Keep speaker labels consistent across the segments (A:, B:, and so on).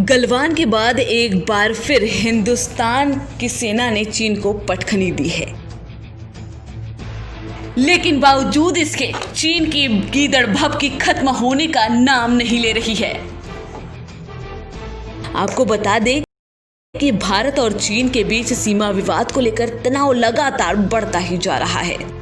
A: गलवान के बाद एक बार फिर हिंदुस्तान की सेना ने चीन को पटखनी दी है, लेकिन बावजूद इसके चीन की गीदड़ भभकी खत्म होने का नाम नहीं ले रही है। आपको बता दें कि भारत और चीन के बीच सीमा विवाद को लेकर तनाव लगातार बढ़ता ही जा रहा है।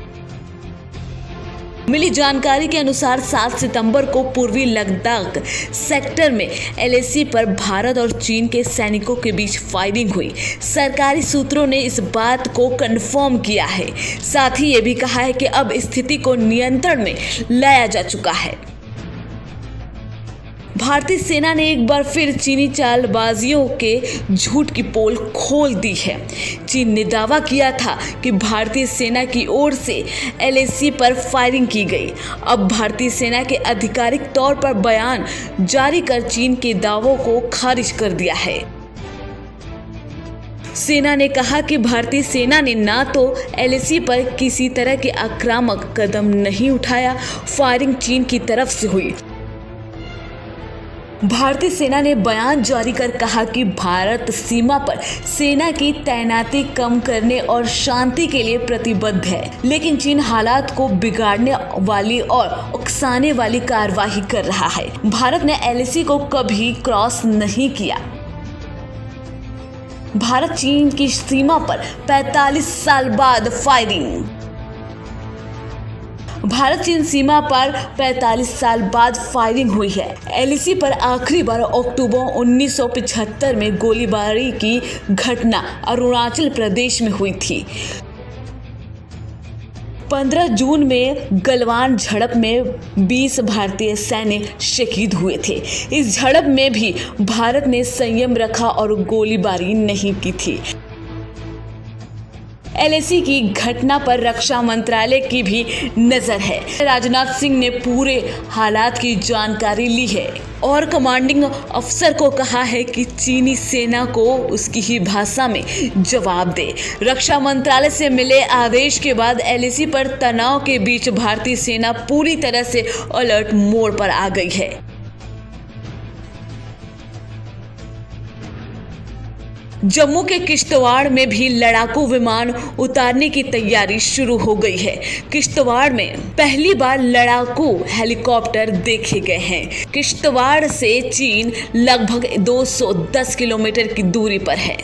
A: मिली जानकारी के अनुसार 7 सितंबर को पूर्वी लद्दाख सेक्टर में एलएसी पर भारत और चीन के सैनिकों के बीच फायरिंग हुई। सरकारी सूत्रों ने इस बात को कंफर्म किया है, साथ ही ये भी कहा है कि अब स्थिति को नियंत्रण में लाया जा चुका है। भारतीय सेना ने एक बार फिर चीनी चालबाजियों के झूठ की पोल खोल दी है। चीन ने दावा किया था कि भारतीय सेना की ओर से एलएसी पर फायरिंग की गई। अब भारतीय सेना के आधिकारिक तौर पर बयान जारी कर चीन के दावों को खारिज कर दिया है। सेना ने कहा कि भारतीय सेना ने ना तो एलएसी पर किसी तरह के आक्रामक कदम नहीं उठाया, फायरिंग चीन की तरफ से हुई। भारतीय सेना ने बयान जारी कर कहा कि भारत सीमा पर सेना की तैनाती कम करने और शांति के लिए प्रतिबद्ध है, लेकिन चीन हालात को बिगाड़ने वाली और उकसाने वाली कार्रवाई कर रहा है। भारत ने एलएसी को कभी क्रॉस नहीं किया। भारत चीन की सीमा पर 45 साल बाद फायरिंग। भारत चीन सीमा पर 45 साल बाद फायरिंग हुई है। एलएसी पर आखिरी बार अक्टूबर 1975 में गोलीबारी की घटना अरुणाचल प्रदेश में हुई थी। 15 जून में गलवान झड़प में 20 भारतीय सैनिक शहीद हुए थे। इस झड़प में भी भारत ने संयम रखा और गोलीबारी नहीं की थी। एलएसी की घटना पर रक्षा मंत्रालय की भी नजर है। राजनाथ सिंह ने पूरे हालात की जानकारी ली है और कमांडिंग अफसर को कहा है कि चीनी सेना को उसकी ही भाषा में जवाब दे। रक्षा मंत्रालय से मिले आदेश के बाद एलएसी पर तनाव के बीच भारतीय सेना पूरी तरह से अलर्ट मोड पर आ गई है। जम्मू के किश्तवाड़ में भी लड़ाकू विमान उतारने की तैयारी शुरू हो गई है। किश्तवाड़ में पहली बार लड़ाकू हेलीकॉप्टर देखे गए हैं। किश्तवाड़ से चीन लगभग 210 किलोमीटर की दूरी पर है।